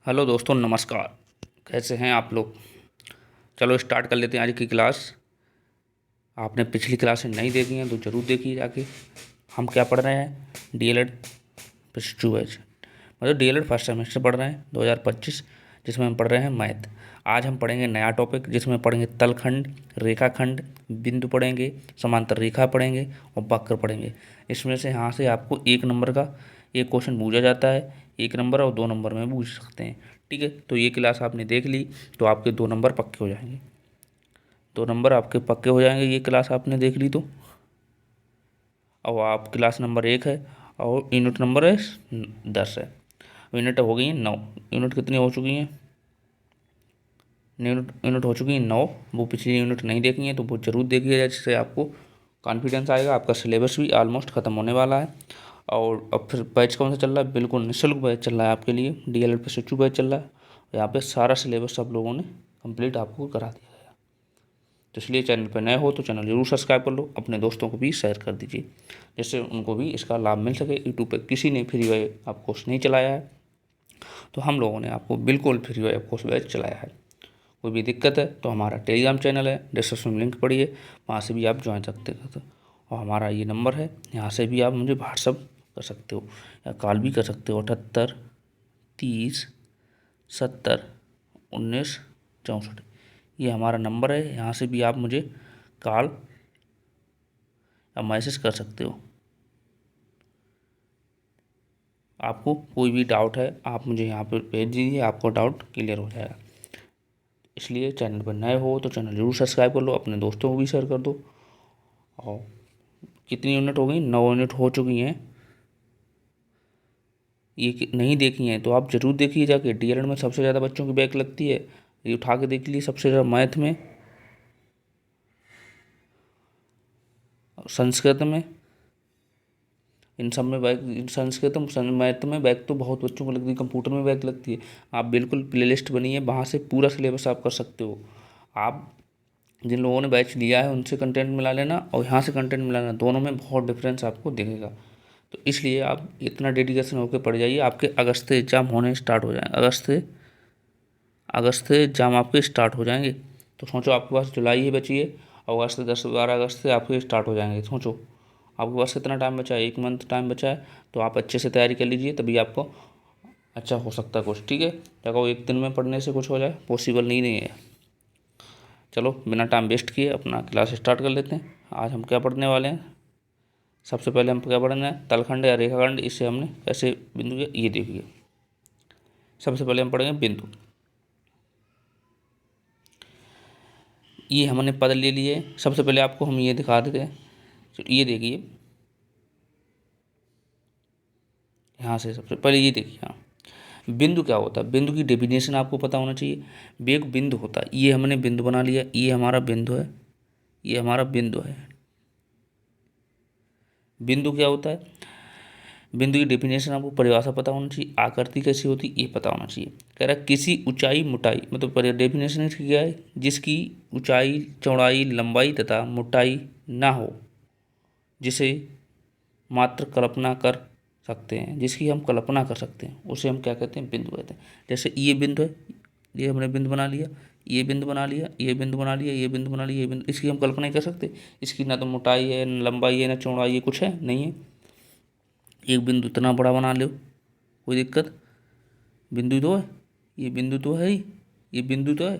Hello दोस्तों, नमस्कार। कैसे हैं आप लोग? चलो स्टार्ट कर लेते हैं आज की क्लास। आपने पिछली क्लासें नहीं देखी हैं तो ज़रूर देखिए जाके। हम क्या पढ़ रहे हैं? डीएलएड प्लस टू बैच, मतलब डीएलएड फर्स्ट सेमेस्टर पढ़ रहे हैं 2025, जिसमें हम पढ़ रहे हैं मैथ। आज हम पढ़ेंगे नया टॉपिक, जिसमें पढ़ेंगे तलखंड, रेखाखंड, बिंदु पढ़ेंगे, समांतर रेखा पढ़ेंगे और वक्र पढ़ेंगे। इसमें से यहाँ से आपको 1 नंबर का एक क्वेश्चन पूछा जाता है, 1 नंबर और 2 नंबर में पूछ सकते हैं। ठीक है, तो ये क्लास आपने देख ली तो आपके 2 नंबर पक्के हो जाएंगे। 2 नंबर आपके पक्के हो जाएंगे, ये क्लास आपने देख ली तो। और आप क्लास नंबर 1 है और यूनिट नंबर है 10 है। यूनिट हो गई हैं 9। यूनिट कितनी हो चुकी हैं? यूनिट हो चुकी हैं 9। वो पिछली यूनिट नहीं देखी है तो वो जरूर देखिएगा, जिससे आपको कॉन्फिडेंस आएगा। आपका सिलेबस भी ऑलमोस्ट ख़त्म होने वाला है। और अब फिर बैच कौन सा चल रहा है? बिल्कुल निःशुल्क बैच चल रहा है आपके लिए, डीएलएड पे स्विच बैच चल रहा है। यहाँ पे सारा सिलेबस सब लोगों ने कंप्लीट आपको करा दिया है। तो इसलिए चैनल पर नए हो तो चैनल जरूर सब्सक्राइब कर लो, अपने दोस्तों को भी शेयर कर दीजिए, जिससे उनको भी इसका लाभ मिल सके। यूट्यूब पर किसी ने फ्री वाई आप कोर्स नहीं चलाया है, तो हम लोगों ने आपको बिल्कुल फ्री वाई कोर्स बैच चलाया है। कोई भी दिक्कत है तो हमारा टेलीग्राम चैनल है, डिस्क्रिप्शन में लिंक पड़ी है, वहाँ से भी आप ज्वाइन सकते हो। और हमारा ये नंबर है, यहाँ से भी आप मुझे व्हाट्सअप कर सकते हो या कॉल भी कर सकते हो। 78 30 70 19 64, ये हमारा नंबर है। यहाँ से भी आप मुझे कॉल या मैसेज कर सकते हो। आपको कोई भी डाउट है आप मुझे यहाँ पर भेज दीजिए, आपको डाउट क्लियर हो जाएगा। इसलिए चैनल पर नए हो तो चैनल जरूर सब्सक्राइब कर लो, अपने दोस्तों को भी शेयर कर दो। और कितनी यूनिट हो गई? 9 यूनिट हो चुकी हैं। ये नहीं देखी हैं तो आप जरूर देखिए जाके। डीएलएड में सबसे ज़्यादा बच्चों की बैक लगती है, ये उठा के देख लीजिए। सबसे ज़्यादा मैथ में, संस्कृत में, इन सब में बैक। संस्कृत मैथ में बैक तो बहुत बच्चों को लगती है, कंप्यूटर में बैक लगती है। आप बिल्कुल प्लेलिस्ट बनी है, वहाँ से पूरा सिलेबस आप कर सकते हो। आप जिन लोगों ने बैच लिया है उनसे कंटेंट मिला लेना और यहाँ से कंटेंट मिला लेना, दोनों में बहुत डिफरेंस आपको दिखेगा। तो इसलिए आप इतना डेडिकेशन होकर पढ़ जाइए। आपके अगस्त से एग्ज़ाम होने स्टार्ट हो जाएंगे, अगस्त से एग्ज़ाम आपके स्टार्ट हो जाएंगे। तो सोचो, आपके पास जुलाई ही बची है, अगस्त 10-12 अगस्त से आपके स्टार्ट हो जाएंगे। सोचो आपके पास कितना टाइम बचा है, 1 मंथ टाइम बचा है। तो आप अच्छे से तैयारी कर लीजिए, तभी आपको अच्छा हो सकता है कुछ। ठीक है, क्या कहो एक दिन में पढ़ने से कुछ हो जाए? पॉसिबल नहीं है। चलो बिना टाइम वेस्ट किए अपना क्लास स्टार्ट कर लेते हैं। आज हम क्या पढ़ने वाले हैं? सबसे पहले हम क्या पढ़ना है? तलखंड या रेखाखंड, इससे हमने कैसे बिंदु किया ये देखिए। सबसे पहले हम पढ़ेंगे बिंदु। ये हमने पद ले लिए। सबसे पहले आपको हम ये दिखा देते हैं, तो ये देखिए यहाँ से। सबसे पहले ये देखिए, हाँ, बिंदु क्या होता है? बिंदु की डेफिनेशन आपको पता होना चाहिए। एक बिंदु होता है, ये हमने बिंदु बना लिया, ये हमारा बिंदु है, ये हमारा बिंदु है। बिंदु क्या होता है? बिंदु की डेफिनेशन आपको परिभाषा पता होना चाहिए। आकृति कैसी होती है ये पता होना चाहिए। कह रहा है किसी ऊंचाई मोटाई, मतलब डेफिनेशन इसकी क्या है? जिसकी ऊंचाई चौड़ाई लंबाई तथा मोटाई ना हो, जिसे मात्र कल्पना कर सकते हैं, जिसकी हम कल्पना कर सकते हैं, उसे हम क्या कहते हैं? बिंदु कहते हैं। जैसे ये बिंदु है, ये हमने बिंदु बना लिया, ये बिंदु बना लिया, ये बिंदु बना लिया, ये बिंदु बना लिया, ये बिंदु। इसकी हम कल्पना ही कर सकते। इसकी ना तो मोटाई है, ना लंबाई है, ना चौड़ाई है, कुछ है नहीं है। एक बिंदु इतना बड़ा बना लो, कोई दिक्कत? बिंदु तो है, ये बिंदु तो है ही, ये बिंदु तो है।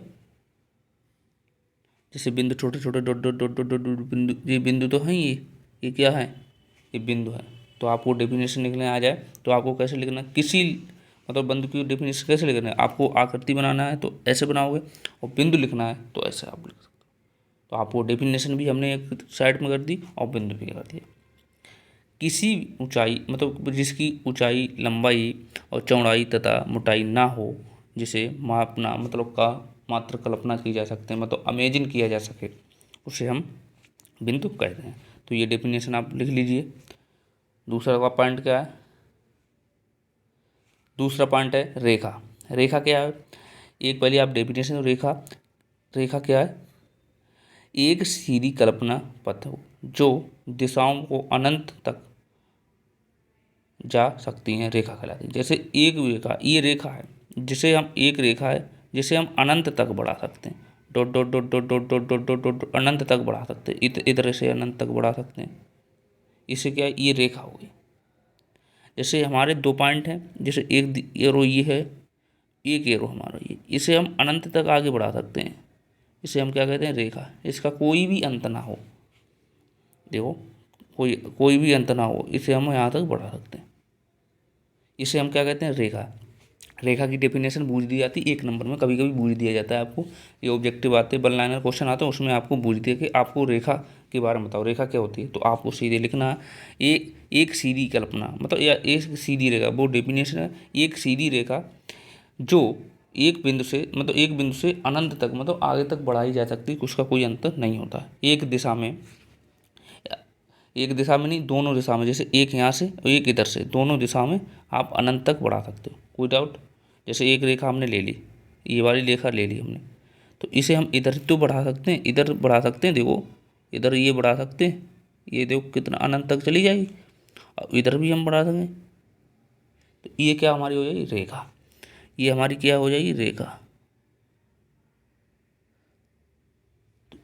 जैसे बिंदु छोटे छोटे dot dot dot dot dot बिंदु, ये बिंदु तो है ही। ये क्या है? ये बिंदु है। तो आपको डेफिनेशन लिखने आ जाए तो आपको कैसे लिखना है? किसी, मतलब बिंदु की डेफिनेशन कैसे लिखना है? आपको आकृति बनाना है तो ऐसे बनाओगे, और बिंदु लिखना है तो ऐसे आप लिख सकते हो। तो आपको डेफिनेशन भी हमने एक साइड में कर दी और बिंदु भी कर दिया। किसी ऊंचाई, मतलब जिसकी ऊंचाई लंबाई और चौड़ाई तथा मोटाई ना हो, जिसे मापना मतलब का मात्र कल्पना की जा सकते हैं, मतलब अमेजिन किया जा सके, उसे हम बिंदु कहते हैं। तो ये डेफिनेशन आप लिख लीजिए। दूसरा का पॉइंट क्या है? दूसरा पॉइंट है रेखा। रेखा क्या है? एक पहले आप डेफिनेशन। रेखा, रेखा क्या है? एक सीधी कल्पना पथ हो जो दिशाओं को अनंत तक जा सकती हैं, रेखा कहलाती है। जैसे एक रेखा, ये रेखा है, जिसे हम एक रेखा है जिसे हम अनंत तक बढ़ा सकते हैं, dot dot dot dot dot dot dot dot dot अनंत तक बढ़ा सकते हैं, इधर से अनंत तक बढ़ा सकते हैं। इसे क्या है, ये रेखा हो गई। जैसे हमारे दो पॉइंट हैं, जैसे एक एरो ये है, एक एरो हमारा ये, इसे हम अनंत तक आगे बढ़ा सकते हैं। इसे हम क्या कहते हैं, रेखा। इसका कोई भी अंत ना हो, देखो कोई कोई भी अंत ना हो, इसे हम यहाँ तक बढ़ा सकते हैं। इसे हम क्या कहते हैं, रेखा। रेखा की डेफिनेशन पूछ दी जाती है 1 नंबर में, कभी कभी पूछ दिया जाता है आपको। ये ऑब्जेक्टिव आते हैं, 1 लाइनर क्वेश्चन आता है, उसमें आपको पूछ दिया कि आपको रेखा के बारे में बताओ, रेखा क्या होती है। तो आपको सीधे लिखना है एक सीधी कल्पना, मतलब या एक सीधी रेखा, वो डेफिनेशन है। एक सीधी रेखा जो एक बिंदु से, मतलब एक बिंदु से अनंत तक, मतलब आगे तक बढ़ाई जा सकती है, उसका कोई अंत नहीं होता। एक दिशा में नहीं, दोनों दिशा में, जैसे एक यहाँ से और एक इधर से, दोनों दिशा में आप अनंत तक बढ़ा सकते हो, कोई डाउट। जैसे एक रेखा हमने ले ली, ये वाली रेखा ले ली हमने, तो इसे हम इधर तो बढ़ा सकते हैं, इधर बढ़ा सकते हैं, देखो इधर ये बढ़ा सकते हैं, ये देखो कितना अनंत तक चली जाएगी। अब इधर भी हम बढ़ा सकें, तो ये क्या हमारी हो जाएगी, रेखा। ये हमारी क्या हो जाएगी, रेखा।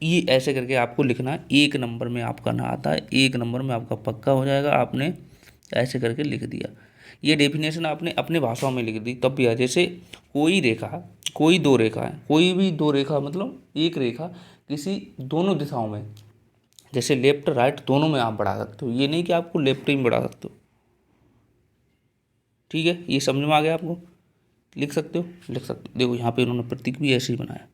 ये ऐसे करके आपको लिखना है, 1 नंबर में आपका ना आता है, 1 नंबर में आपका पक्का हो जाएगा। आपने ऐसे करके लिख दिया, ये डेफिनेशन आपने अपने भाषाओं में लिख दी तब भी है। जैसे कोई रेखा, कोई दो रेखा है, कोई भी दो रेखा, मतलब एक रेखा किसी दोनों दिशाओं में, जैसे लेफ्ट राइट दोनों में आप बढ़ा सकते हो, ये नहीं कि आपको लेफ्ट ही में बढ़ा सकते हो। ठीक है, ये समझ में आ गया आपको। लिख सकते हो, लिख सकते हो। देखो यहाँ पे इन्होंने प्रतीक भी ऐसे ही बनाया,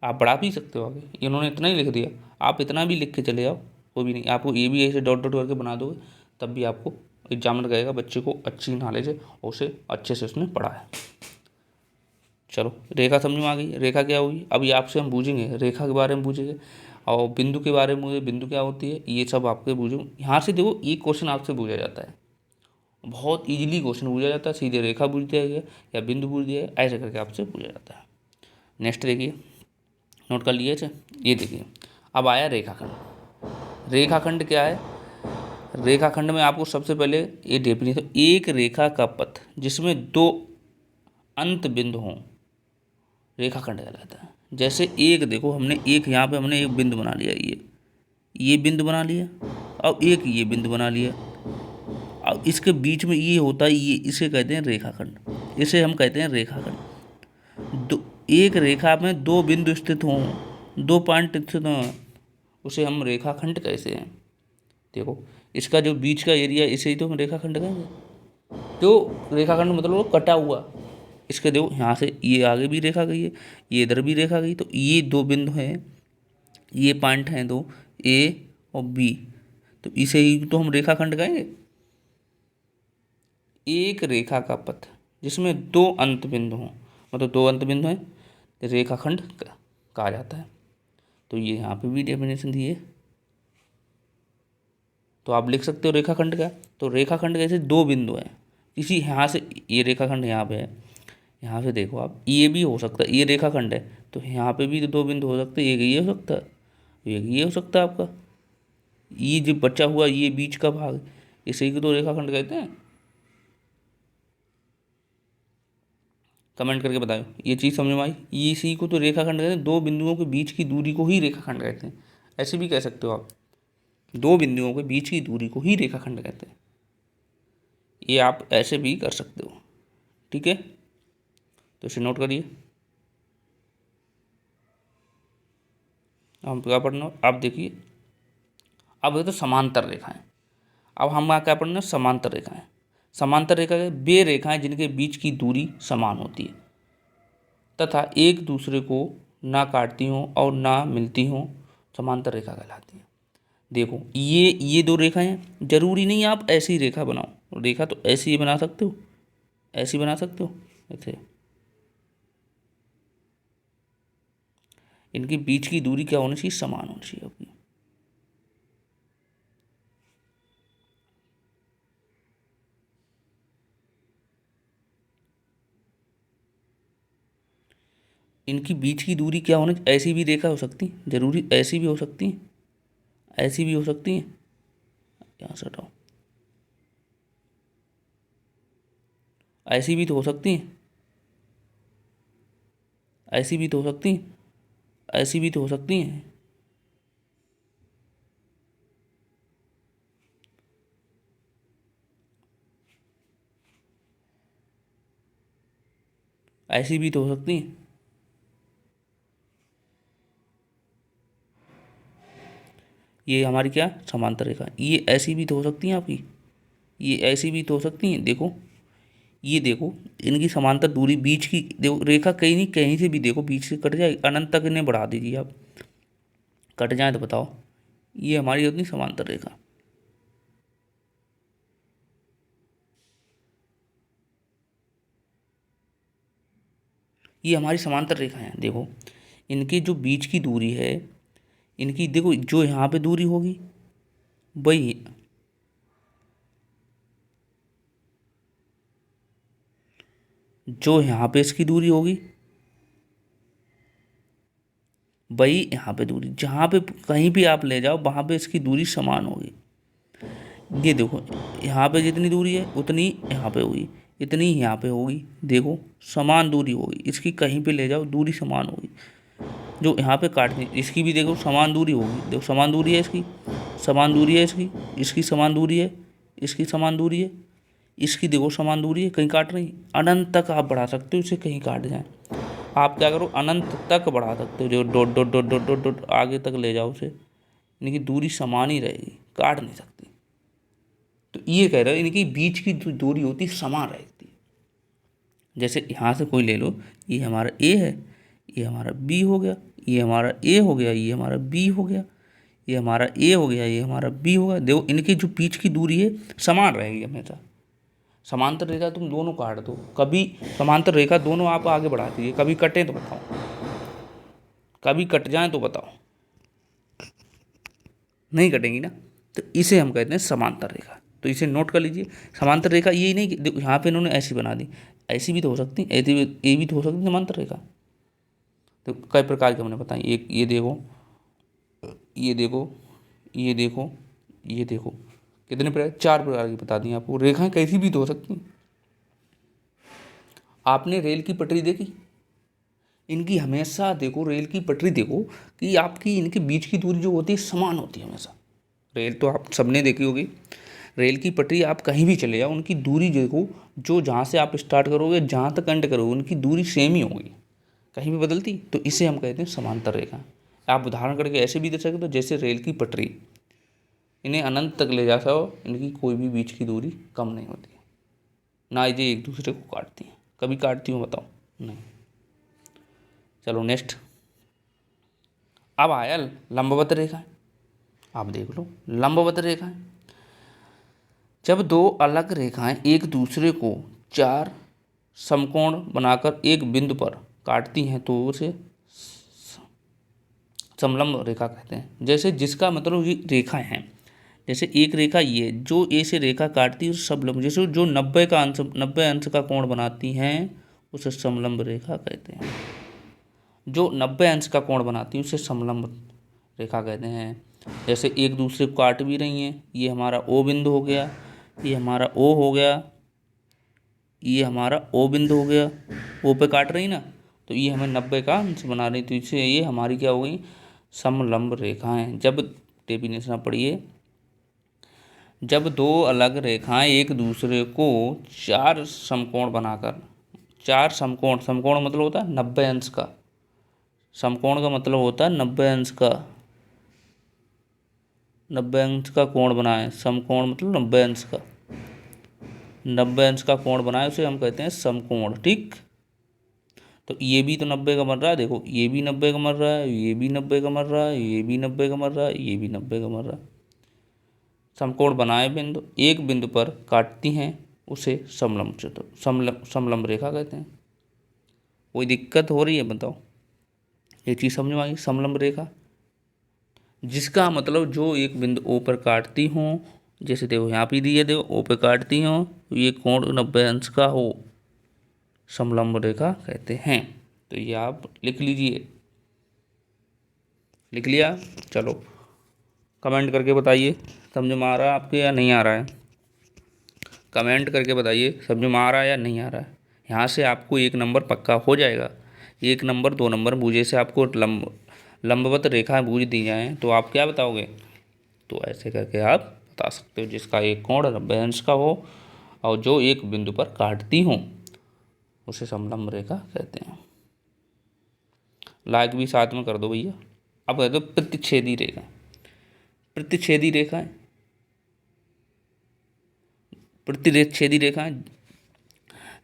आप बढ़ा भी सकते हो आगे, इन्होंने इतना ही लिख दिया, आप इतना भी लिख के चले जाओ, कोई भी नहीं। आपको ये भी ऐसे डॉट डॉट करके बना दोगे, तब भी आपको एग्जामिनर कहेगा बच्चे को अच्छी नॉलेज है और उसे अच्छे से उसने पढ़ा है। चलो, रेखा समझ में आ गई, रेखा क्या होगी। अभी आपसे हम पूछेंगे रेखा के बारे में पूछेंगे, और बिंदु के बारे में, बिंदु क्या होती है, ये सब आपके पूछो। यहाँ से देखो एक क्वेश्चन आपसे पूछा जाता है, बहुत ईजिली क्वेश्चन पूछा जाता है, सीधे रेखा पूछ दिया गया या बिंदु पूछ दिया गया, ऐसे करके आपसे पूछा जाता है। नेक्स्ट देखिए, नोट कर लिए थे, ये देखिए अब आया रेखाखंड। रेखाखंड क्या है, रेखाखंड में आपको सबसे पहले ये डेफिनेशन, एक रेखा का पथ जिसमें दो अंत बिंदु हों, रेखाखंड कहलाता है। जैसे एक देखो, हमने एक यहाँ पे हमने एक बिंदु बना लिया, ये बिंदु बना लिया, और एक ये बिंदु बना लिया, अब इसके बीच में ये होता है, ये इसे कहते हैं रेखाखंड, इसे हम कहते हैं रेखाखंड। दो, एक रेखा में दो बिंदु स्थित हों, दो पॉइंट स्थित हों, उसे हम रेखाखंड कैसे हैं। देखो इसका जो बीच का एरिया, इसे ही तो हम रेखाखंड कहेंगे। जो रेखाखंड मतलब वो कटा हुआ, इसके देखो यहाँ से ये आगे भी रेखा गई है, ये इधर भी रेखा गई, तो ये दो बिंदु हैं, ये पॉइंट हैं दो, ए और बी, तो इसे ही तो हम रेखाखंड कहेंगे। एक रेखा का पथ जिसमें दो अंत बिंदु हों, मतलब दो अंत बिंदु हैं, रेखाखंड कहा जाता है। तो ये यहाँ पे भी डेफिनेशन दी है, तो आप लिख सकते हो रेखाखंड का। तो रेखाखंड कैसे, दो बिंदु हैं किसी, यहाँ से ये रेखाखंड यहाँ पे है, यहाँ से देखो आप, ये भी हो सकता है, ये रेखाखंड है तो यहाँ पे भी तो दो बिंदु हो सकते हैं, एक ये हो सकता है, एक ये हो सकता है आपका, ये जो बचा हुआ ये बीच का भाग, इसे ही तो रेखाखंड कहते हैं। कमेंट करके बताओ ये चीज़ समझ में आई। ये इसी को तो रेखाखंड कहते हैं, दो बिंदुओं के बीच की दूरी को ही रेखाखंड कहते हैं। ऐसे भी कह सकते हो आप, दो बिंदुओं के बीच की दूरी को ही रेखाखंड कहते हैं, ये आप ऐसे भी कर सकते हो। ठीक है, तो इसे नोट करिए। हम क्या पढ़ना, आप देखिए, अब है तो समांतर रेखाएं। अब हम क्या पढ़ना, समांतर रेखाएं। समांतर रेखा वे रेखाएं जिनके बीच की दूरी समान होती है तथा एक दूसरे को ना काटती हों और ना मिलती हों, समांतर रेखा कहलाती है। देखो ये दो रेखाएं हैं, जरूरी नहीं आप ऐसी रेखा बनाओ, रेखा तो ऐसी ही बना सकते हो, ऐसी बना सकते हो ऐसे। इनके बीच की दूरी क्या होनी चाहिए, समान होनी चाहिए अपनी। इनकी बीच की दूरी क्या होनी, ऐसी भी रेखा हो सकती है, जरूरी ऐसी भी हो सकती है, ऐसी भी हो सकती है, यहाँ से हटाओ, ऐसी भी तो हो सकती है, ऐसी भी तो हो सकती हैं, ऐसी भी तो हो सकती हैं। ऐसी भी तो हो सकती हैं। ये हमारी क्या समांतर रेखा, ये ऐसी भी तो हो सकती हैं आपकी, ये ऐसी भी तो हो सकती हैं। देखो ये देखो, इनकी समांतर दूरी बीच की देखो, रेखा कहीं नहीं कहीं से भी देखो बीच से कट जाए, अनंत तक इन्हें बढ़ा दीजिए आप, कट जाए तो बताओ, ये हमारी होती समांतर रेखा। ये हमारी समांतर रेखा है। देखो इनके जो बीच की दूरी है, इनकी देखो जो यहाँ पे दूरी होगी वही, जो यहाँ पे इसकी दूरी होगी वही यहाँ पे दूरी, जहाँ पे कहीं भी आप ले जाओ वहाँ पे इसकी दूरी समान होगी। ये देखो यहाँ पे जितनी दूरी है उतनी यहाँ पे होगी, इतनी यहाँ पे होगी, देखो समान दूरी होगी, इसकी कहीं पे ले जाओ दूरी समान होगी। जो यहाँ पे काटनी इसकी भी देखो समान दूरी होगी, देखो समान दूरी है इसकी, समान दूरी है इसकी, इसकी समान दूरी है, इसकी समान दूरी है, इसकी देखो समान दूरी है, कहीं काट रही, अनंत तक आप बढ़ा सकते हो इसे, कहीं काट जाए आप क्या करो अनंत तक बढ़ा सकते हो, जो dot dot dot dot dot dot आगे तक ले जाओ उसे, इनकी दूरी समान ही रहेगी, काट नहीं सकती। तो ये कह रहे हो इनकी बीच की जो दूरी होती समान रहती है। जैसे यहाँ से कोई ले लो, ये हमारा ए है, ये हमारा बी हो गया, ये हमारा ए हो गया, ये हमारा बी हो गया, ये हमारा ए हो गया, ये हमारा बी हो गया। देखो इनकी जो बीच की दूरी है समान रहेगी हमेशा। समांतर रेखा तुम दोनों काट दो, कभी समांतर रेखा दोनों आप आगे बढ़ा दीजिए, कभी कटें तो बताओ, कभी कट जाएं तो बताओ, नहीं कटेंगी ना। तो इसे हम कहते हैं समांतर रेखा। तो इसे नोट कर लीजिए, समांतर रेखा ये नहीं कि यहाँ पे इन्होंने ऐसी बना दी, ऐसी भी तो हो सकती, ऐसी ये भी तो हो सकती समांतर रेखा। तो कई प्रकार के हमने बताई, एक ये देखो, ये देखो, ये देखो, ये देखो, कितने प्रकार, 4 प्रकार की बता दी आपको। रेखाएं कैसी भी तो हो सकती। आपने रेल की पटरी देखी, इनकी हमेशा देखो, रेल की पटरी देखो कि आपकी इनके बीच की दूरी जो होती है समान होती है हमेशा। रेल तो आप सबने देखी होगी, रेल की पटरी आप कहीं भी चले जाओ उनकी दूरी देखो, जो जहाँ से आप स्टार्ट करोगे जहाँ तक एंड करोगे उनकी दूरी सेम ही होगी, कहीं भी बदलती। तो इसे हम कहते हैं समांतर रेखा। आप उदाहरण करके ऐसे भी दे सकते हो, जैसे रेल की पटरी, इन्हें अनंत तक ले जाता हो, इनकी कोई भी बीच की दूरी कम नहीं होती है, ना ये एक दूसरे को काटती हैं। कभी काटती हूँ बताओ, नहीं। चलो नेक्स्ट, अब आया लंबवत रेखा। आप देख लो लंबवत रेखा, जब दो अलग रेखाएं एक दूसरे को 4 समकोण बनाकर एक बिंदु पर काटती हैं तो उसे समलंब रेखा कहते हैं। जैसे जिसका मतलब ये रेखाएं हैं, जैसे एक रेखा ये जो ए से रेखा काटती है उसे समलंब, जैसे जो 90 अंश का कोण बनाती हैं उसे समलंब रेखा कहते हैं। जो 90 अंश का कोण बनाती है उसे समलंब रेखा कहते हैं। जैसे एक दूसरे को काट भी रही हैं, ये हमारा ओ बिंदु हो गया, ये हमारा ओ हो गया, ये हमारा ओ बिंदु हो गया, ओ पे काट रही ना, तो ये हमें 90 का अंश बना रही, तो इससे ये हमारी क्या हो गई, समलंब रेखाएं। जब डेफिनेशन पढ़िए, जब दो अलग रेखाएं एक दूसरे को 4 समकोण बनाकर, 4 समकोण, समकोण मतलब होता है 90 अंश का, समकोण का मतलब होता है 90 अंश का, 90 अंश का कोण बनाए, समकोण मतलब 90 अंश का, 90 अंश का कोण बनाए उसे हम कहते हैं समकोण। ठीक, तो ये भी तो 90 का मर रहा है, देखो ये भी 90 का मर रहा है, ये भी 90 का मर रहा है, ये भी 90 का मर रहा है, ये भी 90 का मर रहा है। समकोण बनाए बिंदु एक बिंदु पर काटती हैं उसे समलंब समलंब रेखा कहते हैं। कोई दिक्कत हो रही है बताओ, ये चीज़ समझ में आई, समलंब रेखा जिसका मतलब जो एक बिंदु ओ पर काटती हूँ, जैसे देखो यहाँ पे दिए, देखो ओ पे काटती हूँ, ये कोण 90 अंश का हो, समलंब रेखा कहते हैं। तो ये आप लिख लीजिए, लिख लिया। चलो कमेंट करके बताइए समझ में आ रहा है आपके या नहीं आ रहा है, कमेंट करके बताइए समझ में आ रहा है या नहीं आ रहा है। यहाँ से आपको 1 नंबर पक्का हो जाएगा। 1 नंबर 2 नंबर भुजे से आपको लंबवत रेखा भुज दी जाए तो आप क्या बताओगे? तो ऐसे करके आप बता सकते हो, जिसका एक कोण 90 अंश का हो और जो एक बिंदु पर काटती हो उसे समलंब रेखा कहते हैं। लाइक भी साथ में कर दो भैया। अब कह दो प्रतिच्छेदी रेखा। प्रतिच्छेदी रेखा, प्रतिच्छेदी रेखाएं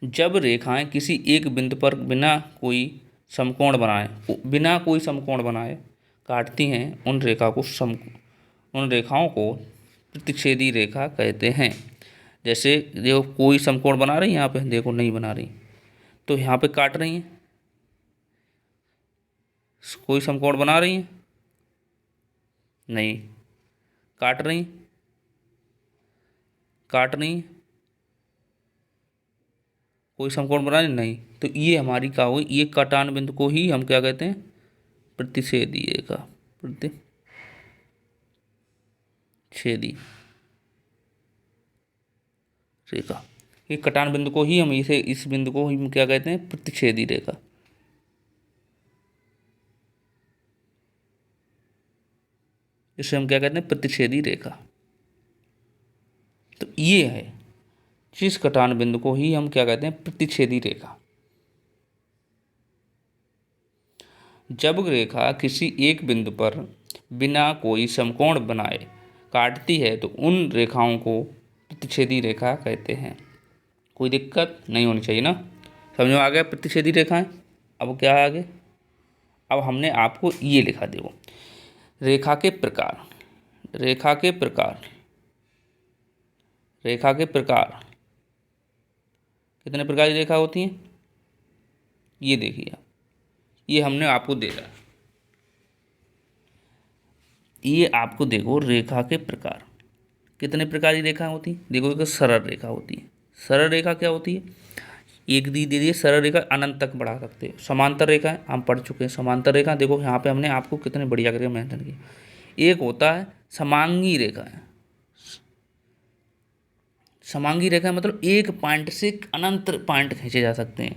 जब रेखाएं किसी एक बिंदु पर बिना कोई समकोण बनाए काटती हैं उन रेखाओं को प्रतिच्छेदी रेखा कहते हैं। जैसे देखो कोई समकोण बना रही है, यहाँ पे देखो नहीं बना रही, तो यहाँ पे काट रही हैं। कोई समकोण बना रही हैं, नहीं काट रही, कोई समकोण बना रही नहीं, तो ये हमारी क्या हुई? ये कटान बिंदु को ही हम क्या कहते हैं? प्रतिच्छेदी रेखा। प्रतिच्छेदी रेखा, ये कटान बिंदु को ही हम इस बिंदु को हम क्या कहते हैं? प्रतिच्छेदी रेखा। इसे हम क्या कहते हैं? प्रतिच्छेदी रेखा। तो ये है, जिस कटान बिंदु को ही हम क्या कहते हैं? प्रतिच्छेदी रेखा। जब रेखा किसी एक बिंदु पर बिना कोई समकोण बनाए काटती है तो उन रेखाओं को प्रतिच्छेदी रेखा कहते हैं। कोई दिक्कत नहीं होनी चाहिए ना? समझ में आ गया प्रतिच्छेदी रेखाएं? अब क्या है आगे? अब हमने आपको ये लिखा, देखो रेखा के प्रकार कितने प्रकार की रेखा होती हैं? ये देखिए आप, ये हमने आपको दे रहा है, ये आपको देखो रेखा के प्रकार कितने प्रकार की रेखा होती है। देखो एक सरल रेखा होती है। सरल रेखा क्या होती है? एक दी दे दी सरल रेखा अनंत तक बढ़ा सकते हैं। समांतर रेखा है, हम पढ़ चुके हैं समांतर रेखा। देखो यहाँ पे हमने आपको कितने बढ़िया करके मेंशन किया। एक होता है समांगी रेखा है। समांगी रेखा मतलब एक पॉइंट से अनंत पॉइंट खींचे जा सकते हैं।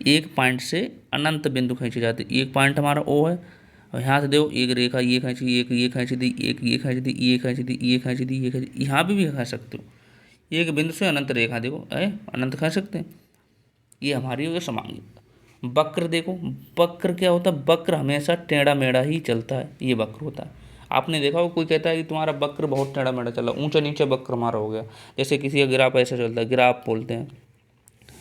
एक पॉइंट से अनंत बिंदु खींचे जाते हैं। एक पॉइंट हमारा ओ है और यहाँ से देखो एक रेखा ये खींची, एक ये खींच दी, एक ये खींच दी, ये खींच दी, ये खींच दी, ये खींच दी, यहाँ भी खींच सकते हो। एक बिंदु से अनंत रेखा देखो अनंत खींच सकते हैं। ये हमारी हो गई समांगी। वक्र देखो, वक्र क्या होता है? वक्र हमेशा टेढ़ा मेढ़ा ही चलता है, ये वक्र होता है। आपने देखा हो कोई कहता है कि तुम्हारा वक्र बहुत टेढ़ा मेढ़ा चला, ऊंचा नीचे वक्र हमारा हो गया। जैसे किसी का ग्राफ ऐसे चलता है, ग्राफ बोलते हैं,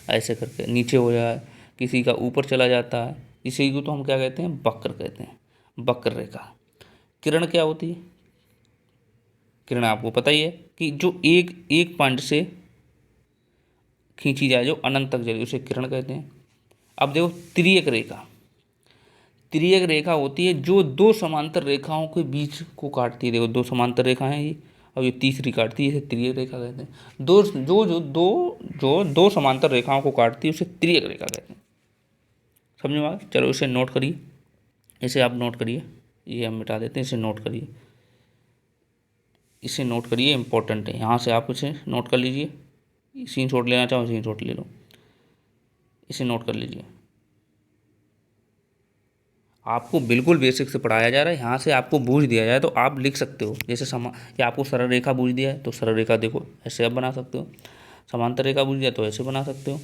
ऐसे करके नीचे हो जाए, किसी का ऊपर चला जाता है, इसी को तो हम क्या कहते हैं? वक्र कहते हैं, वक्र रेखा। किरण क्या होती है? किरण आपको पता ही है कि जो एक पॉइंट से खींची जाए, जो अनंत तक जाए, उसे किरण कहते हैं। अब देखो तिर्यक रेखा। तिर्यक रेखा होती है जो दो समांतर रेखाओं के बीच को काटती है। देखो दो समांतर रेखाएं ये, और ये तीसरी काटती है, इसे तिर्यक रेखा कहते हैं। दो समांतर रेखाओं को काटती है उसे तिर्यक रेखा कहते हैं। समझ में आ गया? चलो इसे नोट करिए, इसे आप नोट करिए, ये हम मिटा देते हैं, इसे नोट करिए, इसे नोट करिए, इंपॉर्टेंट है। यहाँ से आप इसे नोट कर लीजिए, सीन शॉट लेना चाहो सीन शॉट ले लो, इसे नोट कर लीजिए। आपको बिल्कुल बेसिक से पढ़ाया जा रहा है, यहाँ से आपको बूझ दिया जाए तो आप लिख सकते हो। जैसे या आपको सरल रेखा बूझ दिया है तो सरल रेखा देखो ऐसे आप बना सकते हो, समांतर रेखा बूझ दिया तो ऐसे बना सकते हो,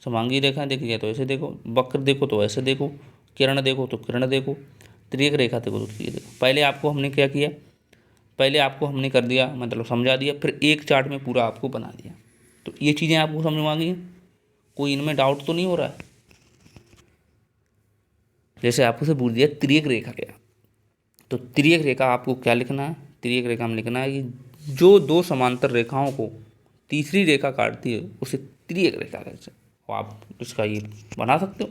समांगी रेखा देखी जाए तो ऐसे देखो, वक्र देखो तो ऐसे देखो, किरण देखो तो किरण देखो, तिर्यक रेखा देखो तो तिर्यक देखो। पहले आपको हमने क्या किया? पहले आपको हमने कर दिया, मतलब समझा दिया, फिर एक चार्ट में पूरा आपको बना दिया। तो ये चीज़ें आपको समझ में आ गई हैं? कोई इनमें डाउट तो नहीं हो रहा है? जैसे आपको से पूछ दिया तिर्यक रेखा क्या, तो तिर्यक रेखा आपको क्या लिखना है? तिर्यक रेखा में लिखना है कि जो दो समांतर रेखाओं को तीसरी रेखा काटती है उसे तिर्यक रेखा कहते हैं। और आप इसका ये बना सकते हो,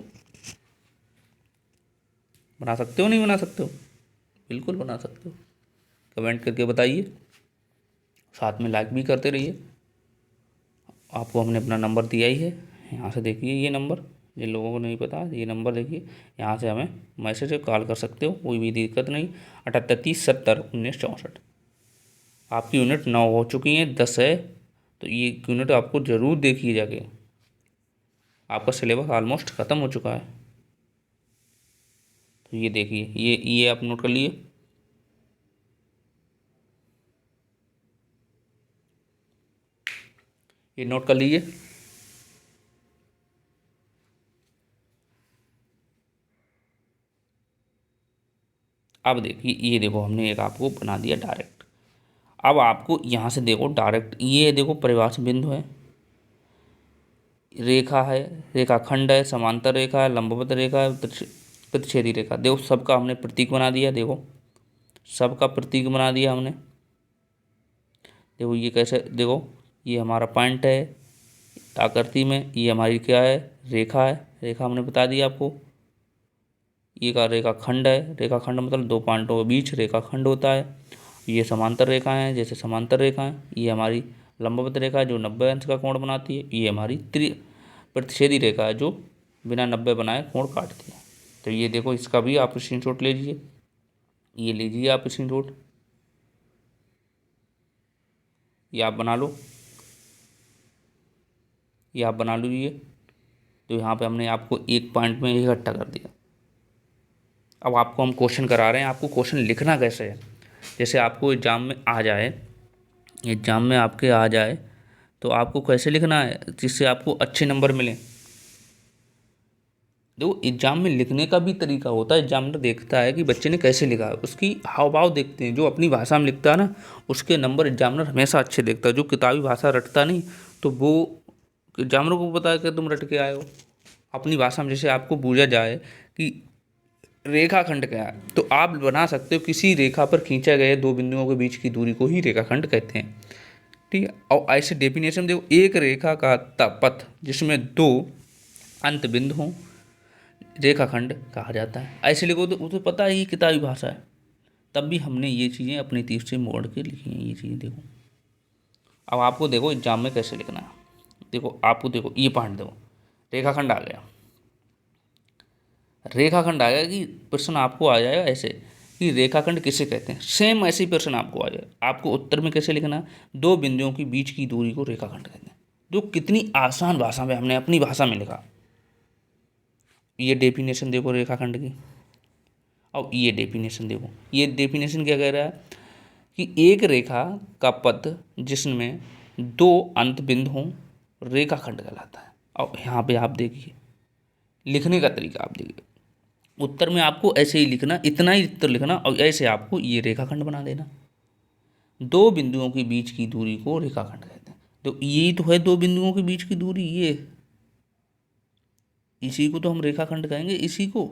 नहीं बना सकते हो? बिल्कुल बना सकते हो। कमेंट करके बताइए, साथ में लाइक भी करते रहिए। आपको हमने अपना नंबर दिया ही है, यहाँ से देखिए ये नंबर, जिन लोगों को नहीं पता ये नंबर देखिए, यहाँ से हमें मैसेज कॉल कर सकते हो, कोई भी दिक्कत नहीं। 7830701964। आपकी यूनिट 9 हो चुकी हैं, 10 है, तो ये यूनिट आपको ज़रूर देखिए जाके। आपका सिलेबस ऑलमोस्ट ख़त्म हो चुका है। तो ये देखिए, ये आप नोट कर लिए। ये नोट कर लीजिए। अब देखिए, ये देखो हमने एक आपको बना दिया डायरेक्ट। अब आपको यहाँ से देखो डायरेक्ट, ये देखो परिभाषा बिंदु है, रेखा है, रेखाखंड है, समांतर रेखा है, लंबवत रेखा है, प्रतिच्छेदी रेखा। देखो सबका हमने प्रतीक बना दिया। देखो सबका प्रतीक बना दिया हमने। देखो ये कैसे, देखो ये हमारा पॉइंट है आकृति में, ये हमारी क्या है, रेखा है, रेखा हमने बता दिया आपको। ये का रेखाखंड है, रेखाखंड मतलब दो पॉइंटों के बीच रेखाखंड होता है। ये समांतर रेखाएं हैं, जैसे समांतर रेखाएं। ये हमारी लंबवत रेखा है जो 90 अंश का कोण बनाती है। ये हमारी प्रतिच्छेदी रेखा है जो बिना 90 बनाए कोण काटती है। तो ये देखो, इसका भी आप स्क्रीनशॉट ले लीजिए। ये लीजिए आप स्क्रीनशॉट, ये आप बना लो, ये आप बना लीजिए। तो यहाँ पे हमने आपको एक पॉइंट में इकट्ठा कर दिया। अब आपको हम क्वेश्चन करा रहे हैं, आपको क्वेश्चन लिखना कैसे है। जैसे आपको एग्जाम में आ जाए, एग्जाम में आपके आ जाए तो आपको कैसे लिखना है जिससे आपको अच्छे नंबर मिलें। देखो एग्जाम में लिखने का भी तरीका होता है। एग्जामिनर देखता है कि बच्चे ने कैसे लिखा है, उसकी हाव भाव देखते हैं। जो अपनी भाषा में लिखता है ना, उसके नंबर एग्जामिनर हमेशा अच्छे देखता है। जो किताबी भाषा रटता नहीं, तो वो एग्जामिनर को पता है कि तुम रट के आए हो। अपनी भाषा में जैसे आपको पूछा जाए कि रेखाखंड क्या है, तो आप बना सकते हो किसी रेखा पर खींचा गए दो बिंदुओं के बीच की दूरी को ही रेखाखंड कहते हैं। ठीक है, और ऐसे डेफिनेशन देखो, एक रेखा का पथ जिसमें दो अंत बिंदु हों रेखाखंड कहा जाता है। ऐसे लिखो तो वो तो पता ही किताबी भाषा है, तब भी हमने ये चीज़ें अपनी तीर से मोड़ के लिखी हैं। ये चीज़ें देखो, अब आपको देखो एग्जाम में कैसे लिखना है। देखो आपको देखो ये पॉइंट देखो, रेखाखंड आ गया, रेखाखंड आ गया कि प्रश्न आपको आ जाएगा ऐसे कि रेखाखंड किसे कहते हैं। सेम ऐसे ही प्रश्न आपको आ जाएगा। आपको उत्तर में कैसे लिखना, दो बिंदुओं के बीच की दूरी को रेखाखंड कहते हैं। जो कितनी आसान भाषा में हमने अपनी भाषा में लिखा। ये डेफिनेशन देखो रेखाखंड की, और ये डेफिनेशन देखो। ये डेफिनेशन क्या कह रहा है कि एक रेखा का पथ जिसमें दो अंत बिंदु हों रेखाखंड कहलाता है। और यहाँ पे आप देखिए लिखने का तरीका, आप देखिए उत्तर में आपको ऐसे ही लिखना, इतना ही उत्तर लिखना, और ऐसे आपको ये रेखाखंड बना देना। दो बिंदुओं के बीच की दूरी को रेखाखंड कहते हैं। तो यही तो है दो बिंदुओं के बीच की दूरी, ये इसी को तो हम रेखाखंड कहेंगे, इसी को।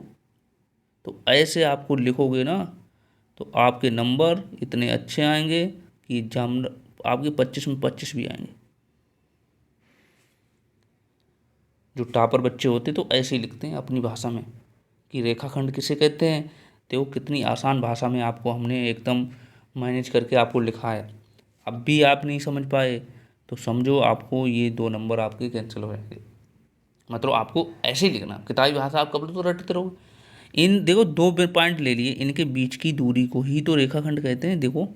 तो ऐसे आपको लिखोगे ना तो आपके नंबर इतने अच्छे आएंगे कि एग्जाम आपके 25 में 25 भी आएंगे। जो टॉपर बच्चे होते तो ऐसे ही लिखते हैं अपनी भाषा में कि रेखाखंड किसे कहते हैं। तो कितनी आसान भाषा में आपको हमने एकदम मैनेज करके आपको लिखा है। अब भी आप नहीं समझ पाए तो समझो आपको ये 2 नंबर आपके कैंसिल हो जाएंगे। मतलब आपको ऐसे ही लिखना, किताबी भाषा आप कब तो रटते रहोगे। इन देखो दो पॉइंट ले लिए, इनके बीच की दूरी को ही तो रेखाखंड कहते हैं। देखो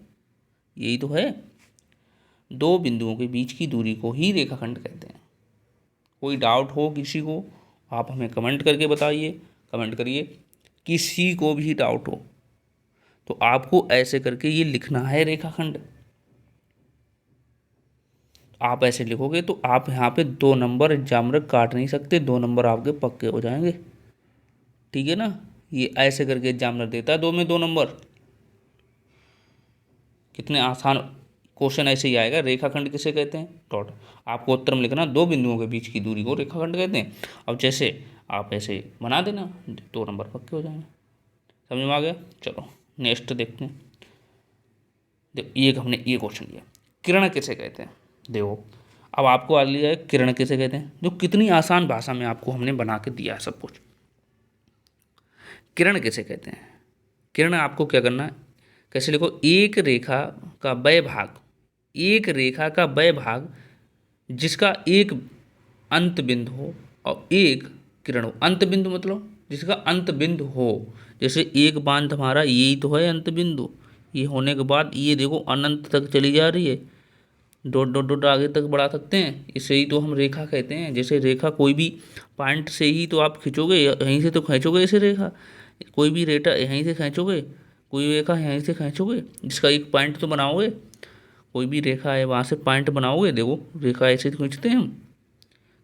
यही तो है, दो बिंदुओं के बीच की दूरी को ही रेखाखंड कहते हैं। कोई डाउट हो किसी को आप हमें कमेंट करके बताइए, कमेंट करिए। किसी को भी डाउट हो तो आपको ऐसे करके ये लिखना है रेखाखंड। आप ऐसे लिखोगे तो आप यहाँ पे 2 नंबर एग्जामिनर काट नहीं सकते, 2 नंबर आपके पक्के हो जाएंगे। ठीक है ना, ये ऐसे करके एग्जामिनर देता है 2 में 2 नंबर। कितने आसान क्वेश्चन ऐसे ही आएगा, रेखाखंड किसे कहते हैं डॉट। आपको उत्तर में लिखना दो बिंदुओं के बीच की दूरी को रेखाखंड कहते हैं। अब जैसे आप ऐसे बना देना, 2 नंबर पक्के हो जाएंगे। समझ में आ गया। चलो नेक्स्ट देखते हैं। देखो ये हमने ये क्वेश्चन लिया, किरण किसे कहते हैं। देखो अब आपको आ लिया है किरण किसे कहते हैं, जो कितनी आसान भाषा में आपको हमने बना के दिया है सब कुछ। किरण किसे कहते हैं, किरण आपको क्या करना है, कैसे लिखो, एक रेखा का वह भाग, एक रेखा का वह भाग जिसका एक अंत बिंदु हो और एक किरण हो। अंत बिंदु मतलब जिसका अंत बिंदु हो। जैसे एक बांध हमारा यही तो है अंत बिंदु, ये होने के बाद ये देखो अनंत तक चली जा रही है, डॉट डॉट डॉट आगे तक बढ़ा सकते हैं। इसे ही तो हम रेखा कहते हैं। जैसे रेखा कोई भी पॉइंट से ही तो आप खींचोगे, यहीं से तो खींचोगे इसे रेखा, कोई भी रेखा यहीं से खींचोगे, कोई रेखा यहीं से खींचोगे, जिसका एक पॉइंट तो बनाओगे, कोई भी रेखा है वहाँ से पॉइंट बनाओगे। देखो रेखा ऐसे तो खींचते हैं हम,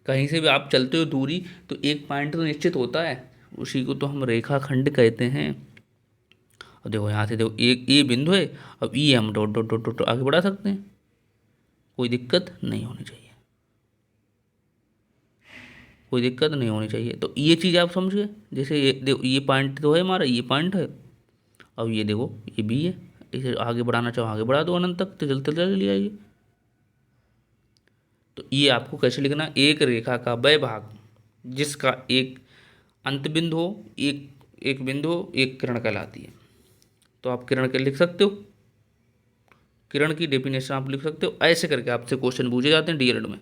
कहीं से भी आप चलते हो दूरी तो एक पॉइंट तो निश्चित होता है, उसी को तो हम रेखाखंड कहते हैं। और देखो यहाँ से देखो एक ये बिंदु है, अब ये हम डॉट डॉट डॉट डॉट आगे बढ़ा सकते हैं, कोई दिक्कत नहीं होनी चाहिए, कोई दिक्कत नहीं होनी चाहिए। तो ये चीज़ आप समझ गए। जैसे ये देखो ये पॉइंट तो है हमारा, ये पॉइंट है, अब ये देखो ये भी है, इसे आगे बढ़ाना चाहो आगे बढ़ा दो अनंत तक, तो चलते चले ले आइए। तो ये आपको कैसे लिखना, एक रेखा का वह भाग जिसका एक अंत बिंदु हो, एक एक बिंदु हो, एक किरण कहलाती है। तो आप किरण के लिख सकते हो, किरण की डेफिनेशन आप लिख सकते हो। ऐसे करके आपसे क्वेश्चन पूछे जाते हैं डीएलएड में।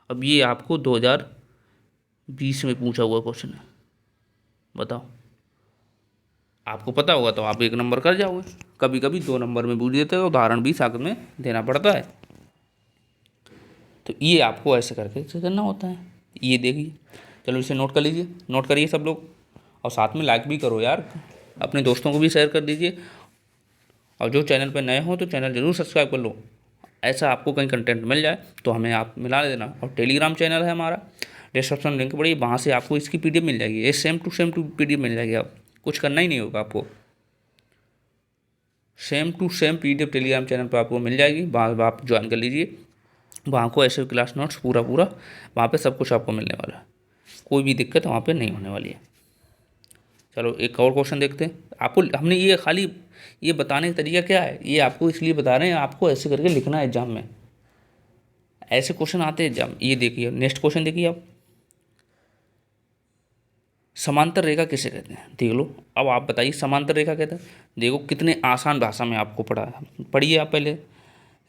अब ये आपको 2020 में पूछा हुआ क्वेश्चन है, बताओ। आपको पता होगा तो आप 1 नंबर कर जाओगे, कभी कभी 2 नंबर में पूछ देते हो, उदाहरण भी साथ में देना पड़ता है। तो ये आपको ऐसे करके इसे करना होता है, ये देखिए। चलो इसे नोट कर लीजिए, नोट करिए सब लोग, और साथ में लाइक भी करो यार, अपने दोस्तों को भी शेयर कर दीजिए। और जो चैनल पर नए हो तो चैनल ज़रूर सब्सक्राइब कर लो, ऐसा आपको कहीं कंटेंट मिल जाए तो हमें आप मिला देना। और टेलीग्राम चैनल है हमारा, डिस्क्रिप्शन लिंक पड़ी, वहाँ से आपको इसकी पीडीएफ मिल जाएगी, ये सेम टू पीडीएफ मिल जाएगी। आप कुछ करना ही नहीं होगा आपको, same to same PDF Telegram channel पर आपको मिल जाएगी, वहाँ आप ज्वाइन कर लीजिए। वहाँ को ऐसे क्लास नोट्स पूरा वहाँ पे सब कुछ आपको मिलने वाला है, कोई भी दिक्कत वहाँ पे नहीं होने वाली है। चलो एक और क्वेश्चन देखते हैं। आपको हमने ये खाली ये बताने का तरीका क्या है, ये आपको इसलिए बता रहे हैं, आपको ऐसे करके लिखना है एग्जाम में, ऐसे क्वेश्चन आते हैं एग्जाम। ये देखिए नेक्स्ट क्वेश्चन देखिए आप, समांतर रेखा किसे कहते हैं, देख लो। अब आप बताइए समांतर रेखा कहते हैं, देखो कितने आसान भाषा में आपको पढ़िए आप पहले।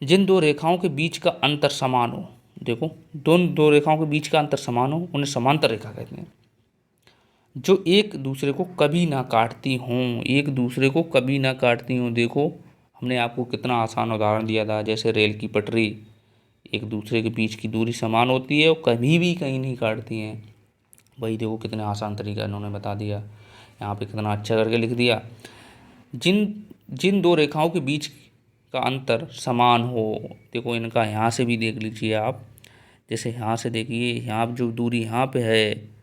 जिन दो रेखाओं के बीच का अंतर समान हो, देखो दोनों दो रेखाओं के बीच का अंतर समान हो, उन्हें समांतर रेखा कहते हैं। जो एक दूसरे को कभी ना काटती हों, एक दूसरे को कभी ना काटती हों। देखो हमने आपको कितना आसान उदाहरण दिया था, जैसे रेल की पटरी, एक दूसरे के बीच की दूरी समान होती है और कभी भी कहीं नहीं काटती हैं। भाई देखो कितने आसान तरीका इन्होंने बता दिया, यहाँ पे कितना अच्छा करके लिख दिया। जिन जिन दो रेखाओं के बीच का अंतर समान हो, देखो इनका यहाँ से भी देख लीजिए आप, जैसे यहाँ से देखिए, यहाँ जो दूरी यहाँ पे है,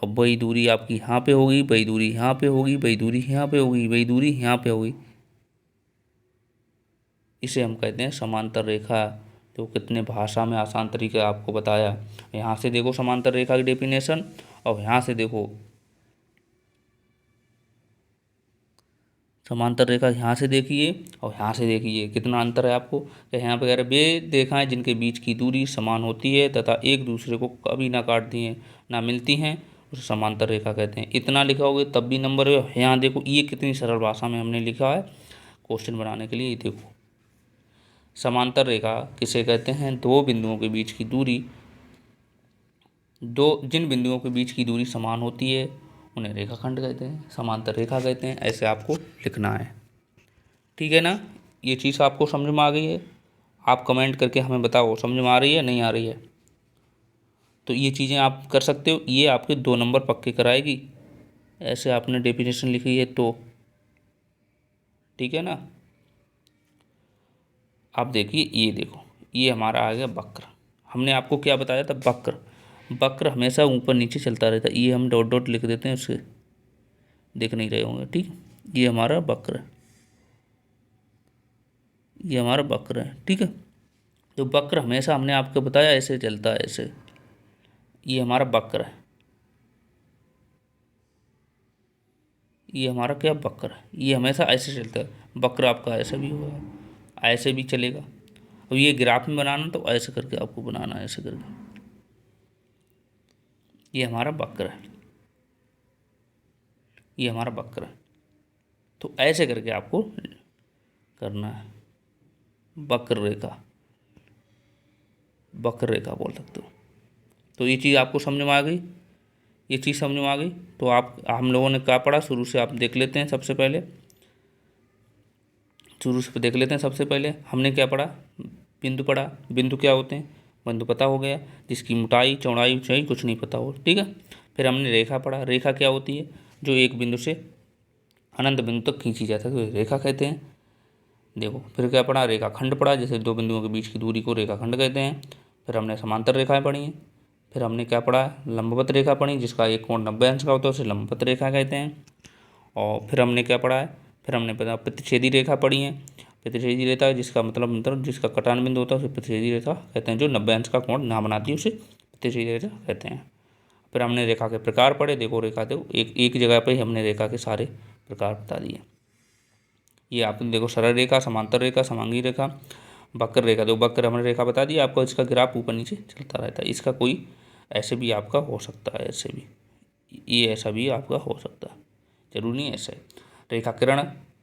अब वही दूरी आपकी यहाँ पे होगी, वही दूरी यहाँ पे होगी, वही दूरी यहाँ पे होगी, वही दूरी यहाँ पे होगी, इसे हम कहते हैं समांतर रेखा। तो कितने भाषा में आसान तरीके आपको बताया। यहाँ से देखो समांतर रेखा की डेफिनेशन, और यहाँ से देखो समांतर रेखा, यहाँ से देखिए और यहाँ से देखिए कितना अंतर है आपको। तो यहाँ पे कह रहे वे रेखाएं जिनके बीच की दूरी समान होती है तथा एक दूसरे को कभी ना काटती हैं ना मिलती हैं, उसे समांतर रेखा कहते हैं। इतना लिखा होगा तब भी नंबर है। यहाँ देखो ये कितनी सरल भाषा में हमने लिखा है क्वेश्चन बनाने के लिए। ये देखो समांतर रेखा किसे कहते हैं, दो बिंदुओं के बीच की दूरी, जिन बिंदुओं के बीच की दूरी समान होती है उन्हें रेखाखंड कहते हैं, समांतर रेखा कहते हैं। ऐसे आपको लिखना है, ठीक है ना। ये चीज़ आपको समझ में आ गई है, आप कमेंट करके हमें बताओ समझ में आ रही है नहीं आ रही है। तो ये चीज़ें आप कर सकते हो, ये आपके 2 नंबर पक्के कराएगी, ऐसे आपने डेफिनेशन लिखी है तो, ठीक है ना। आप देखिए ये देखो ये हमारा आ गया वक्र। हमने आपको क्या बताया था, वक्र, वक्र हमेशा ऊपर नीचे चलता रहता है। ये हम डॉट डॉट लिख देते हैं, उससे देख नहीं रहे होंगे, ठीक। ये हमारा वक्र है, ये हमारा वक्र है, ठीक है। तो वक्र हमेशा हमने आपको बताया ऐसे चलता है, ऐसे। ये हमारा वक्र है, ये हमारा क्या वक्र है, ये हमेशा ऐसे चलता है। वक्र आपका ऐसे भी होगा, ऐसे भी चलेगा। अब ये ग्राफ में बनाना तो ऐसे करके आपको बनाना है, ऐसे करके। ये हमारा वक्र है, ये हमारा वक्र है। तो ऐसे करके आपको करना है, वक्र रेखा, वक्र रेखा बोल सकते हो। तो ये चीज़ आपको समझ में आ गई, ये चीज़ समझ में आ गई। तो आप हम लोगों ने क्या पढ़ा शुरू से आप देख लेते हैं। सबसे पहले शुरू से देख लेते हैं। सबसे पहले हमने क्या पढ़ा, बिंदु पढ़ा। बिंदु क्या होते हैं, बिंदु पता हो गया, जिसकी मोटाई चौड़ाई ऊंचाई कुछ नहीं पता हो, ठीक है। फिर हमने रेखा पढ़ा, रेखा क्या होती है, जो एक बिंदु से अनंत बिंदु तक खींची जाती है तो रेखा कहते हैं। देखो फिर क्या पढ़ा, रेखाखंड पढ़ा, जैसे दो बिंदुओं के बीच की दूरी को रेखाखंड कहते हैं। फिर हमने समांतर रेखाएं पढ़ी हैं। फिर हमने क्या पढ़ा, लंबवत रेखा पढ़ी, जिसका एक कोण 90 अंश का होता है उसे लंबवत रेखा कहते हैं। और फिर हमने क्या पढ़ा है, फिर हमने पता प्रतिच्छेदी रेखा पढ़ी है। प्रतिच्छेदी रेखा जिसका मतलब जिसका कटान बिंदु होता है उसे प्रतिच्छेदी रेखा कहते हैं। जो 90 अंश का कोण ना बनाती है उसे प्रतिच्छेदी रेखा कहते हैं। फिर हमने रेखा के प्रकार पढ़े। देखो रेखा देखो एक जगह पर ही हमने रेखा के सारे प्रकार बता दिए। ये आपने देखो सरल रेखा, समांतर रेखा, समांगी रेखा, वक्र रेखा। देखो वक्र हमने रेखा बता दी आपको, इसका ग्राफ ऊपर नीचे चलता रहता है। इसका कोई ऐसे भी आपका हो सकता है, ऐसे भी, ये ऐसा भी आपका हो सकता है, जरूरी नहीं ऐसे। रेखा किरण,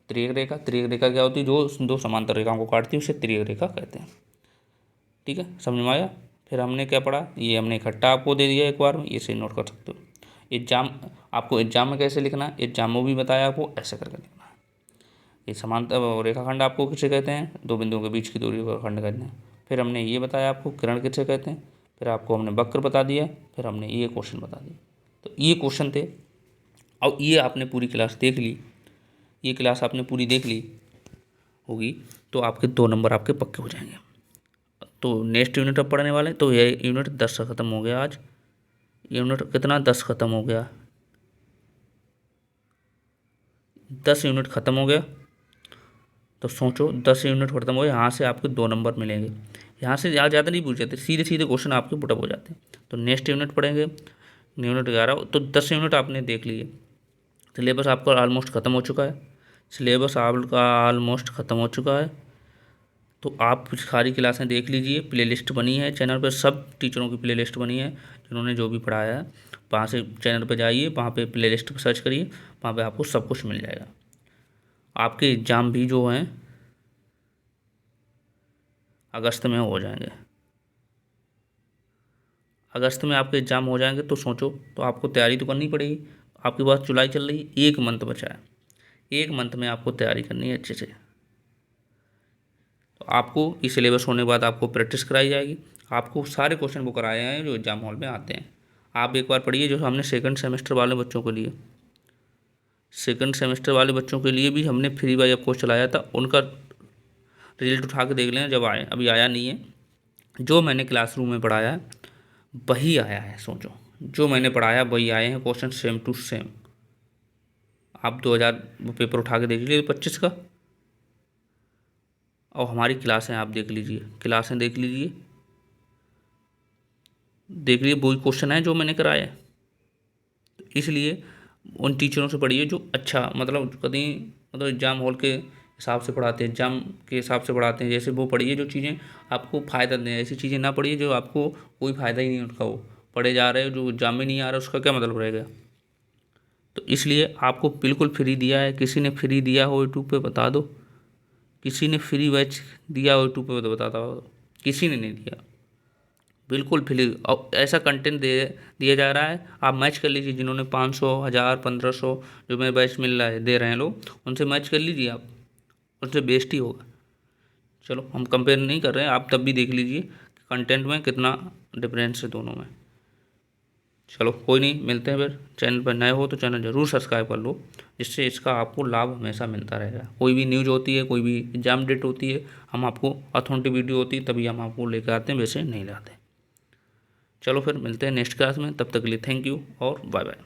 त्रियक रेखा। त्रियक रेखा क्या होती है, जो दो समांतर रेखाओं को काटती है उसे त्रियक रेखा कहते हैं। ठीक है, समझ में आया। फिर हमने क्या पढ़ा, ये हमने इकट्ठा आपको दे दिया एक बार में, ये से नोट कर सकते हो। एग्जाम आपको एग्जाम में कैसे लिखना है, एग्जाम में भी बताया आपको, ऐसे करके लिखना है। ये समांतर रेखाखंड आपको किसे कहते हैं, दो बिंदुओं के बीच की दूरी को खंड कहते हैं। फिर हमने ये बताया आपको किरण किसे कहते हैं। फिर आपको हमने वक्र बता दिया। फिर हमने ये क्वेश्चन बता दिए। तो ये क्वेश्चन थे। अब ये आपने पूरी क्लास देख ली, ये क्लास आपने पूरी देख ली होगी तो आपके 2 नंबर आपके पक्के हो जाएंगे। तो नेक्स्ट यूनिट अब पढ़ने वाले, तो ये यूनिट 10 से ख़त्म हो गया। आज यूनिट कितना 10 ख़त्म हो गया, 10 यूनिट ख़त्म हो गया। तो सोचो 10 यूनिट खत्म हो गए, यहाँ से आपको 2 नंबर मिलेंगे। यहाँ से ज़्यादा नहीं पूछ जाते, सीधे सीधे क्वेश्चन आपके पुटअप हो जाते हैं। तो नेक्स्ट यूनिट पढ़ेंगे यूनिट 11। तो 10 यूनिट आपने देख लिए। सिलेबस आपका ऑलमोस्ट ख़त्म हो चुका है, सिलेबस आपका ऑलमोस्ट ख़त्म हो चुका है। तो आप सारी क्लासें देख लीजिए, प्लेलिस्ट बनी है चैनल पर, सब टीचरों की प्लेलिस्ट बनी है जिन्होंने जो भी पढ़ाया है। वहाँ से चैनल पर जाइए, वहाँ पे प्लेलिस्ट पर सर्च करिए, वहाँ पे आपको सब कुछ मिल जाएगा। आपके एग्ज़ाम भी जो हैं अगस्त में हो जाएंगे, अगस्त में आपके एग्ज़ाम हो जाएंगे। तो सोचो, तो आपको तैयारी तो करनी पड़ेगी। आपके पास जुलाई चल रही है, 1 मंथ बचा है, 1 मंथ में आपको तैयारी करनी है अच्छे से। तो आपको इस सिलेबस होने के बाद आपको प्रैक्टिस कराई जाएगी। आपको सारे क्वेश्चन वो कराए हैं जो एग्ज़ाम हॉल में आते हैं। आप एक बार पढ़िए, जो हमने सेकंड सेमेस्टर वाले बच्चों के लिए, सेकंड सेमेस्टर वाले बच्चों के लिए भी हमने फ्री वाई कोर्स चलाया था, उनका रिजल्ट उठा के देख लेना जब आए, अभी आया नहीं है। जो मैंने क्लासरूम में पढ़ाया है वही आया है। सोचो, जो मैंने पढ़ाया वही आए हैं क्वेश्चन, सेम टू सेम। आप 2000 पेपर उठा के देख लीजिए 25 का, और हमारी क्लासें आप देख लीजिए, क्लासें देख लीजिए, देख लीजिए वही क्वेश्चन है जो मैंने कराया है। तो इसलिए उन टीचरों से पढ़िए जो अच्छा मतलब कभी मतलब एग्ज़ाम हॉल के हिसाब से पढ़ाते हैं, एग्ज़ाम के हिसाब से पढ़ाते हैं, जैसे वो पढ़िए जो चीज़ें आपको फ़ायदा दें। ऐसी चीज़ें ना पढ़िए जो आपको कोई फ़ायदा ही नहीं उनका, वो पढ़े जा रहे हो जो एग्ज़ाम में नहीं आ रहा उसका क्या मतलब रहेगा। तो इसलिए आपको बिल्कुल फ्री दिया है। किसी ने फ्री दिया हो यूट्यूब पे बता दो, किसी ने फ्री बैच दिया हो यूट्यूब पे बताता हो, किसी ने नहीं दिया। बिल्कुल फ्री, और ऐसा कंटेंट दिया जा रहा है। आप मैच कर लीजिए, जिन्होंने 500, 1000, 1500 जो मेरे बैच मिल रहा है दे रहे हैं लोग, उनसे मैच कर लीजिए आप, उनसे बेस्ट ही होगा। चलो हम कंपेयर नहीं कर रहे हैं, आप तब भी देख लीजिए कंटेंट में कितना डिफरेंस है दोनों में। चलो कोई नहीं, मिलते हैं फिर। चैनल पर नए हो तो चैनल ज़रूर सब्सक्राइब कर लो, जिससे इसका आपको लाभ हमेशा मिलता रहेगा। कोई भी न्यूज़ होती है, कोई भी एग्जाम डेट होती है, हम आपको अथॉरिटी वीडियो होती है तभी हम आपको लेकर आते हैं, वैसे नहीं लाते। चलो फिर मिलते हैं नेक्स्ट क्लास में, तब तक के लिए थैंक यू और बाय बाय।